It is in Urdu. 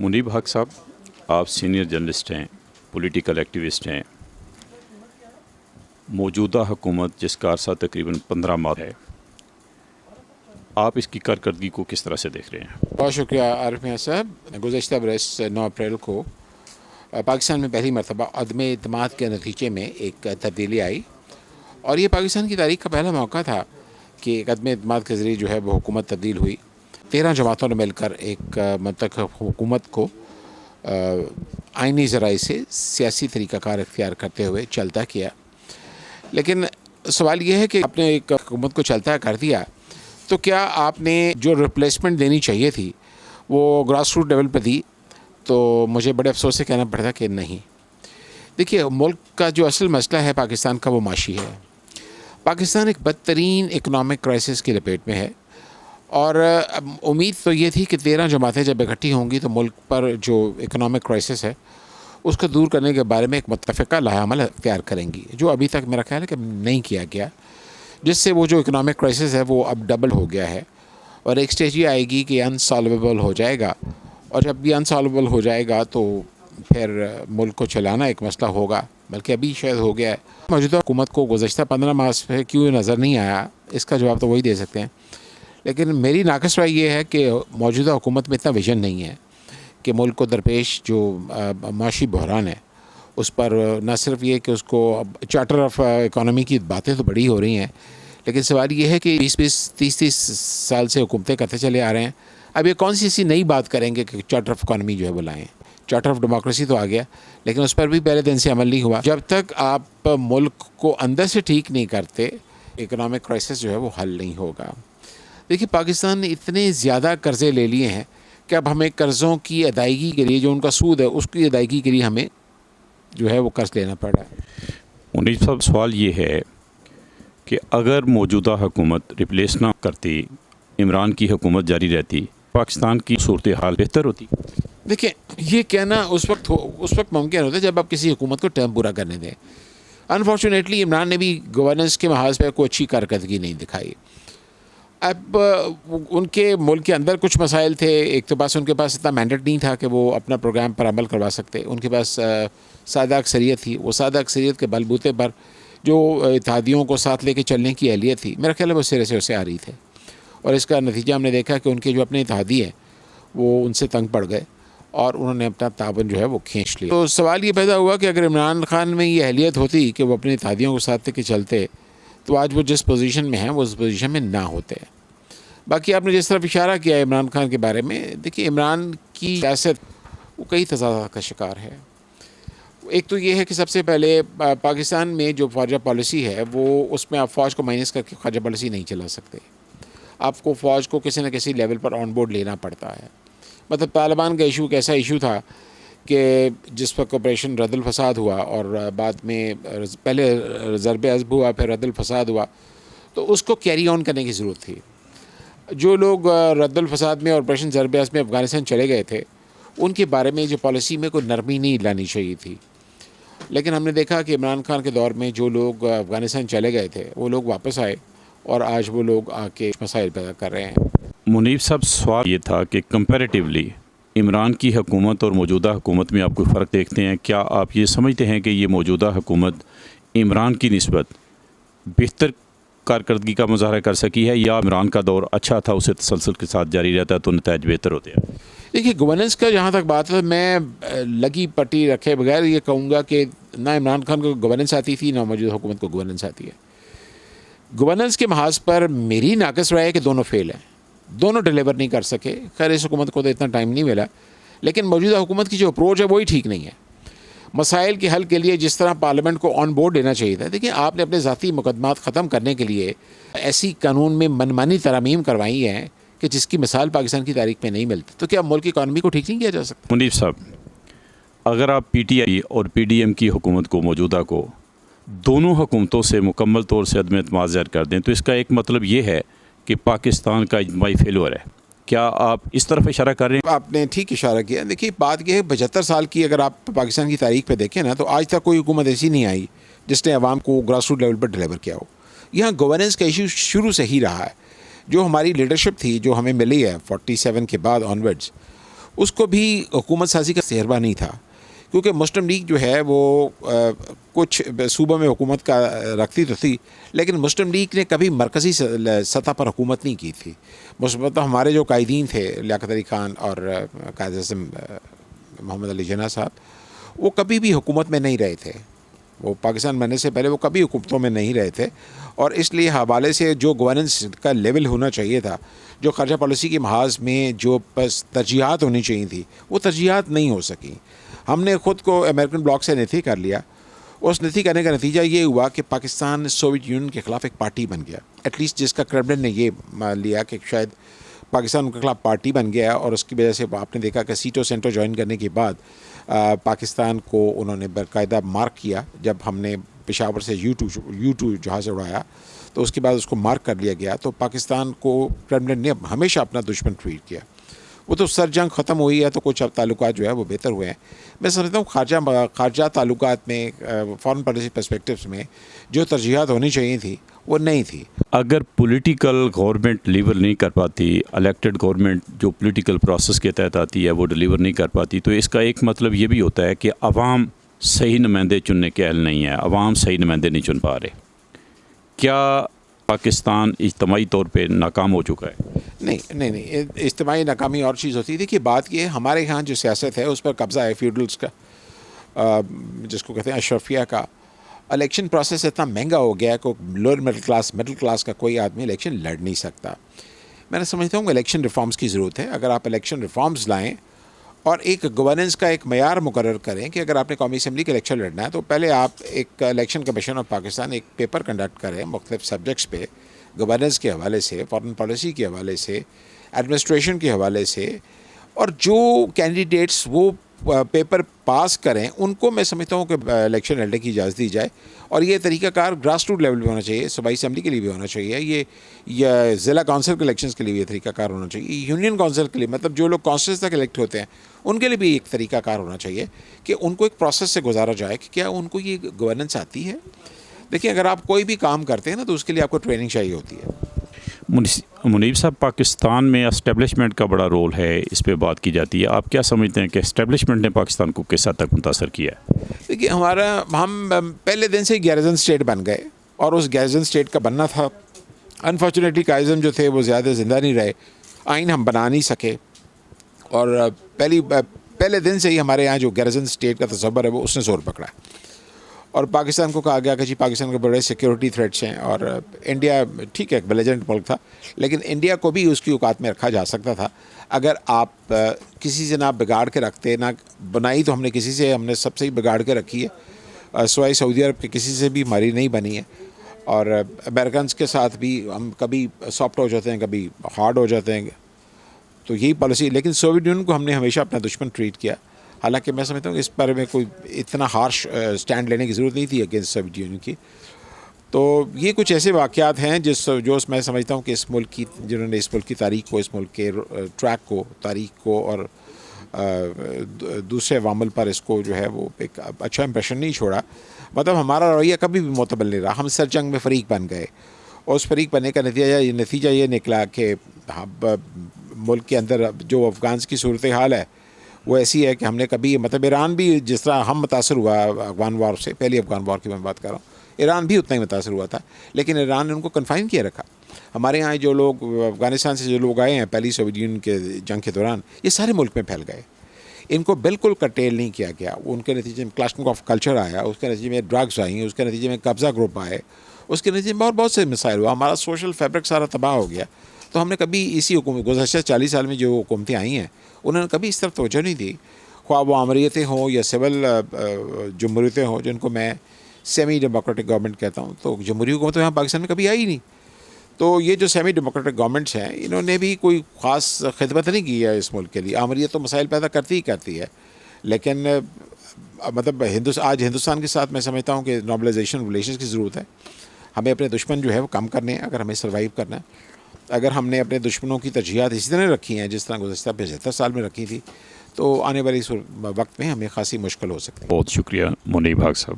منیب حق صاحب، آپ سینئر جرنلسٹ ہیں، پولیٹیکل ایکٹیوسٹ ہیں. موجودہ حکومت جس کا عرصہ تقریباً 15 ماہ ہے، آپ اس کی کارکردگی کو کس طرح سے دیکھ رہے ہیں؟ بہت شکریہ عارف میاں صاحب. گزشتہ برس 9 اپریل کو پاکستان میں پہلی مرتبہ عدم اعتماد کے نتیجے میں ایک تبدیلی آئی، اور یہ پاکستان کی تاریخ کا پہلا موقع تھا کہ ایک عدم اعتماد کے ذریعے جو ہے وہ حکومت تبدیل ہوئی. 13 جماعتوں نے مل کر ایک منتخب حکومت کو آئینی ذرائع سے سیاسی طریقہ کار اختیار کرتے ہوئے چلتا کیا. لیکن سوال یہ ہے کہ آپ نے ایک حکومت کو چلتا کر دیا تو کیا آپ نے جو ریپلیسمنٹ دینی چاہیے تھی وہ گراس روٹ لیول پہ دی؟ تو مجھے بڑے افسوس سے کہنا پڑتا کہ نہیں. دیکھیے، ملک کا جو اصل مسئلہ ہے پاکستان کا وہ معاشی ہے. پاکستان ایک بدترین اکنامک کرائسس کی لپیٹ میں ہے، اور امید تو یہ تھی کہ 13 جماعتیں جب اکٹھی ہوں گی تو ملک پر جو اکنامک کرائسس ہے اس کو دور کرنے کے بارے میں ایک متفقہ لاہ عمل اختیار کریں گی، جو ابھی تک میرا خیال ہے کہ نہیں کیا گیا، جس سے وہ جو اکنامک کرائسس ہے وہ اب ڈبل ہو گیا ہے، اور ایک سٹیج یہ آئے گی کہ انسالویبل ہو جائے گا. اور جب بھی انسالویبل ہو جائے گا تو پھر ملک کو چلانا ایک مسئلہ ہوگا، بلکہ ابھی شاید ہو گیا ہے. موجودہ حکومت کو گزشتہ 15 ماہ سے کیوں نظر نہیں آیا، اس کا جواب تو وہی دے سکتے ہیں. لیکن میری ناقص رائے یہ ہے کہ موجودہ حکومت میں اتنا ویژن نہیں ہے کہ ملک کو درپیش جو معاشی بحران ہے اس پر نہ صرف یہ کہ اس کو چارٹر آف اکانومی کی باتیں تو بڑی ہو رہی ہیں، لیکن سوال یہ ہے کہ 20-30 سال سے حکومتیں کرتے چلے آ رہے ہیں. اب یہ کون سی ایسی نئی بات کریں گے کہ چارٹر آف اکانومی جو ہے وہ لائیں؟ چارٹر آف ڈیموکریسی تو آ گیا، لیکن اس پر بھی پہلے دن سے عمل نہیں ہوا. جب تک آپ ملک کو اندر سے ٹھیک نہیں کرتے، اکنامک کرائسس جو ہے وہ حل نہیں ہوگا. دیکھیے، پاکستان نے اتنے زیادہ قرضے لے لیے ہیں کہ اب ہمیں قرضوں کی ادائیگی کے لیے جو ان کا سود ہے اس کی ادائیگی کے لیے ہمیں جو ہے وہ قرض لینا پڑ رہا ہے. منیب صاحب، سوال یہ ہے کہ اگر موجودہ حکومت ریپلیس نہ کرتی، عمران کی حکومت جاری رہتی، پاکستان کی صورتحال بہتر ہوتی؟ دیکھیں، یہ کہنا اس وقت ممکن ہوتا ہے جب آپ کسی حکومت کو ٹرم پورا کرنے دیں. انفارچونیٹلی عمران نے بھی گورننس کے محاذ پہ کوئی اچھی کارکردگی نہیں دکھائی. اب ان کے ملک کے اندر کچھ مسائل تھے. ایک تو ان کے پاس اتنا مینڈیٹ نہیں تھا کہ وہ اپنا پروگرام پر عمل کروا سکتے. ان کے پاس سادہ اکثریت تھی. وہ سادہ اکثریت کے بل بوتے پر جو اتحادیوں کو ساتھ لے کے چلنے کی اہلیت تھی، میرا خیال ہے وہ سرے سے اسے آ رہی تھے، اور اس کا نتیجہ ہم نے دیکھا کہ ان کے جو اپنے اتحادی ہیں وہ ان سے تنگ پڑ گئے اور انہوں نے اپنا تعاون جو ہے وہ کھینچ لیا. تو سوال یہ پیدا ہوا کہ اگر عمران خان میں یہ اہلیت ہوتی کہ وہ اپنے اتحادیوں کو ساتھ لے کے چلتے تو آج وہ جس پوزیشن میں ہیں وہ اس پوزیشن میں نہ ہوتے. باقی آپ نے جس طرف اشارہ کیا ہے عمران خان کے بارے میں، دیکھیے عمران کی سیاست وہ کئی تضادات کا شکار ہے. ایک تو یہ ہے کہ سب سے پہلے پاکستان میں جو خارجہ پالیسی ہے وہ اس میں آپ فوج کو مائنس کر کے خارجہ پالیسی نہیں چلا سکتے. آپ کو فوج کو کسی نہ کسی لیول پر آن بورڈ لینا پڑتا ہے. مطلب طالبان کا ایشو ایک ایسا ایشو تھا کہ جس وقت آپریشن رد الفساد ہوا اور بعد میں پہلے ضرب عضب ہوا پھر رد الفساد ہوا، تو اس کو کیری آن کرنے کی ضرورت تھی. جو لوگ رد الفساد میں اور آپریشن ضرب عضب میں افغانستان چلے گئے تھے ان کے بارے میں جو پالیسی میں کوئی نرمی نہیں لانی چاہیے تھی. لیکن ہم نے دیکھا کہ عمران خان کے دور میں جو لوگ افغانستان چلے گئے تھے وہ لوگ واپس آئے اور آج وہ لوگ آ کے مسائل پیدا کر رہے ہیں. منیب صاحب، سوال یہ تھا کہ کمپیریٹیولی عمران کی حکومت اور موجودہ حکومت میں آپ کوئی فرق دیکھتے ہیں؟ کیا آپ یہ سمجھتے ہیں کہ یہ موجودہ حکومت عمران کی نسبت بہتر کارکردگی کا مظاہرہ کر سکی ہے، یا عمران کا دور اچھا تھا، اسے تسلسل کے ساتھ جاری رہتا ہے تو نتائج بہتر ہوتے ہیں؟ دیکھیے، گورننس کا جہاں تک بات ہے، میں لگی پٹی رکھے بغیر یہ کہوں گا کہ نہ عمران خان کو گورننس آتی تھی نہ موجودہ حکومت کو گورننس آتی ہے. گورننس کے محاذ پر میری ناقص رائے ہے کہ دونوں فیل ہیں، دونوں ڈیلیور نہیں کر سکے. خیر، اس حکومت کو تو اتنا ٹائم نہیں ملا، لیکن موجودہ حکومت کی جو اپروچ ہے وہی ٹھیک نہیں ہے. مسائل کے حل کے لیے جس طرح پارلیمنٹ کو آن بورڈ لینا چاہیے تھا، دیکھیں آپ نے اپنے ذاتی مقدمات ختم کرنے کے لیے ایسی قانون میں منمانی ترامیم کروائی ہیں کہ جس کی مثال پاکستان کی تاریخ میں نہیں ملتی. تو کیا ملک کی اکانومی کو ٹھیک نہیں کیا جا سکتا؟ منیب صاحب، اگر آپ پی ٹی آئی اور پی ڈی ایم کی حکومت کو موجودہ کو دونوں حکومتوں سے مکمل طور سے عدم اعتماد ظاہر کر دیں تو اس کا ایک مطلب یہ ہے کہ پاکستان کا اجتماعی فیلور ہے. کیا آپ اس طرف اشارہ کر رہے ہیں؟ آپ نے ٹھیک اشارہ کیا. دیکھیے، بات یہ ہے 75 سال کی اگر آپ پاکستان کی تاریخ پہ دیکھیں نا تو آج تک کوئی حکومت ایسی نہیں آئی جس نے عوام کو گراس روٹ لیول پر ڈیلیور کیا ہو. یہاں گورننس کا ایشو شروع سے ہی رہا ہے. جو ہماری لیڈرشپ تھی جو ہمیں ملی ہے 47 کے بعد آنورڈز، اس کو بھی حکومت سازی کا تجربہ نہیں تھا، کیونکہ مسلم لیگ جو ہے وہ کچھ صوبوں میں حکومت کا رکھتی تو تھی، لیکن مسلم لیگ نے کبھی مرکزی سطح پر حکومت نہیں کی تھی. مطلب ہمارے جو قائدین تھے لیاقت علی خان اور قائد اعظم محمد علی جناح صاحب، وہ کبھی بھی حکومت میں نہیں رہے تھے. وہ پاکستان بننے سے پہلے وہ کبھی حکومتوں میں نہیں رہے تھے، اور اس لیے حوالے سے جو گورننس کا لیول ہونا چاہیے تھا، جو خارجہ پالیسی کے محاذ میں جو ترجیحات ہونی چاہیے تھی، وہ ترجیحات نہیں ہو سکیں. ہم نے خود کو امریکن بلاک سے نفی کر لیا. اس نفی کرنے کا نتیجہ یہ ہوا کہ پاکستان سوویت یونین کے خلاف ایک پارٹی بن گیا، ایٹ لیسٹ جس کا کریملن نے یہ مان لیا کہ شاید پاکستان ان کے خلاف پارٹی بن گیا، اور اس کی وجہ سے آپ نے دیکھا کہ سیٹو سینٹر جوائن کرنے کے بعد پاکستان کو انہوں نے باقاعدہ مارک کیا. جب ہم نے پشاور سے U2 جہاز اڑایا تو اس کے بعد اس کو مارک کر لیا گیا. تو پاکستان کو کریملن نے ہمیشہ اپنا دشمن ٹریٹ کیا. وہ تو سر جنگ ختم ہوئی ہے تو کچھ اب تعلقات جو ہے وہ بہتر ہوئے ہیں. میں سمجھتا ہوں خارجہ تعلقات میں فارن پالیسی پرسپیکٹوز میں جو ترجیحات ہونی چاہیے تھی وہ نہیں تھی. اگر پولیٹیکل گورنمنٹ ڈلیور نہیں کر پاتی، الیکٹڈ گورنمنٹ جو پولیٹیکل پروسیس کے تحت آتی ہے وہ ڈلیور نہیں کر پاتی، تو اس کا ایک مطلب یہ بھی ہوتا ہے کہ عوام صحیح نمائندے چننے کے اہل نہیں ہے، عوام صحیح نمائندے نہیں چن پا رہے. کیا پاکستان اجتماعی طور پہ ناکام ہو چکا ہے؟ نہیں، اجتماعی ناکامی اور چیز ہوتی ہے. دیکھیے بات یہ ہے، ہمارے یہاں جو سیاست ہے اس پر قبضہ ہے فیوڈلز کا، جس کو کہتے ہیں اشرفیہ کا. الیکشن پروسیس اتنا مہنگا ہو گیا ہے کہ لوور مڈل کلاس کا کوئی آدمی الیکشن لڑ نہیں سکتا. میں سمجھتا ہوں کہ الیکشن ریفارمز کی ضرورت ہے. اگر آپ الیکشن ریفارمز لائیں اور ایک گورننس کا ایک معیار مقرر کریں کہ اگر آپ نے قومی اسمبلی کا الیکشن لڑنا ہے تو پہلے آپ ایک الیکشن کمیشن آف پاکستان ایک پیپر کنڈکٹ کریں مختلف سبجیکٹس پہ، گورننس کے حوالے سے، فارن پالیسی کے حوالے سے، ایڈمنسٹریشن کے حوالے سے، اور جو کینڈیڈیٹس وہ پیپر پاس کریں ان کو میں سمجھتا ہوں کہ الیکشن لڑنے کی اجازت دی جائے. اور یہ طریقہ کار گراس روٹ لیول پہ ہونا چاہیے، صوبائی اسمبلی کے لیے بھی ہونا چاہیے، یہ ضلع کونسل کے الیکشنز کے لیے بھی یہ طریقہ کار ہونا چاہیے، یونین کونسل کے لیے، مطلب جو لوگ کونسلز تک الیکٹ ہوتے ہیں ان کے لیے بھی ایک طریقہ کار ہونا چاہیے کہ ان کو ایک پروسیس سے گزارا جائے کہ کیا ان کو یہ گورننس آتی ہے. دیکھیں اگر آپ کوئی بھی کام کرتے ہیں نا تو اس کے لیے آپ کو ٹریننگ چاہیے ہوتی ہے. منیب صاحب، پاکستان میں اسٹیبلشمنٹ کا بڑا رول ہے، اس پہ بات کی جاتی ہے. آپ کیا سمجھتے ہیں کہ اسٹیبلشمنٹ نے پاکستان کو کس حد تک متاثر کیا ہے؟ دیکھیے ہم پہلے دن سے گیرزن اسٹیٹ بن گئے، اور اس گیرزن اسٹیٹ کا بننا تھا. انفارچونیٹلی قائزم جو تھے وہ زیادہ زندہ نہیں رہے، آئین ہم بنا نہیں سکے، اور پہلے دن سے ہی ہمارے یہاں جو گیرزن اسٹیٹ کا تصور ہے وہ اس نے زور پکڑا. اور پاکستان کو کہا گیا کہ جی پاکستان کے بڑے سیکیورٹی تھریٹس ہیں، اور انڈیا ٹھیک ہے ایک بیلیجنٹ ملک تھا، لیکن انڈیا کو بھی اس کی اوقات میں رکھا جا سکتا تھا اگر آپ کسی سے نہ بگاڑ کے رکھتے. نہ بنائی تو ہم نے کسی سے، ہم نے سب سے ہی بگاڑ کے رکھی ہے، سوائے سعودی عرب کے کسی سے بھی ہماری نہیں بنی ہے. اور امریکنس کے ساتھ بھی ہم کبھی سافٹ ہو جاتے ہیں، کبھی ہارڈ ہو جاتے ہیں، تو یہی پالیسی. لیکن سوویت یونین کو ہم نے ہمیشہ اپنا دشمن ٹریٹ کیا. حالانکہ میں سمجھتا ہوں کہ اس بارے میں کوئی اتنا ہارش سٹینڈ لینے کی ضرورت نہیں تھی اگینسٹ سوویت یونین کی. تو یہ کچھ ایسے واقعات ہیں جو میں سمجھتا ہوں کہ اس ملک کی، جنہوں نے اس ملک کی تاریخ کو، اس ملک کے ٹریک کو، تاریخ کو اور دوسرے عوامل پر اس کو جو ہے وہ ایک اچھا امپریشن نہیں چھوڑا. مطلب ہمارا رویہ کبھی بھی معتبر نہیں رہا. ہم سر جنگ میں فریق بن گئے، اور اس فریق بننے کا نتیجہ یہ نکلا کہ ملک کے اندر جو افغان کی صورتحال ہے وہ ایسی ہے کہ ہم نے کبھی، مطلب ایران بھی جس طرح ہم متاثر ہوا افغان وار سے، پہلی افغان وار کی میں بات کر رہا ہوں، ایران بھی اتنا ہی متاثر ہوا تھا، لیکن ایران نے ان کو کنفائن کیے رکھا. ہمارے یہاں جو لوگ افغانستان سے جو لوگ آئے ہیں پہلی سوویت یونین کے جنگ کے دوران، یہ سارے ملک میں پھیل گئے. ان کو بالکل کرٹیل نہیں کیا گیا. ان کے نتیجے میں کلاسٹنگ آف کلچر آیا، اس کے نتیجے میں ڈرگس آئیں، اس کے نتیجے میں قبضہ گروپ آئے، اس کے نتیجے میں اور بہت سے مسائل ہوا. ہمارا سوشل فیبرک سارا تباہ ہو گیا. تو ہم نے کبھی اسی حکومت، گزشتہ 40 سال میں جو حکومتیں آئی ہیں انہوں نے کبھی اس طرف توجہ نہیں دی، خواہ وہ آمریتیں ہوں یا سول جمہوریتیں ہوں، جن کو میں سیمی ڈیموکریٹک گورنمنٹ کہتا ہوں. تو جمہوری حکومت یہاں پاکستان میں کبھی آئی نہیں. تو یہ جو سیمی ڈیموکریٹک گورنمنٹس ہیں انہوں نے بھی کوئی خاص خدمت نہیں کی ہے اس ملک کے لیے. آمریت تو مسائل پیدا کرتی ہی کرتی ہے، لیکن مطلب آج ہندوستان کے ساتھ میں سمجھتا ہوں کہ نارملائزیشن ریلیشنز کی ضرورت ہے. ہمیں اپنے دشمن جو ہے وہ کم کرنے ہیں اگر ہمیں سروائیو کرنا ہے. اگر ہم نے اپنے دشمنوں کی ترجیحات اسی طرح رکھی ہیں جس طرح گزشتہ 75 سال میں رکھی تھی، تو آنے والی وقت میں ہمیں خاصی مشکل ہو سکتی ہے. بہت شکریہ منیب حق صاحب.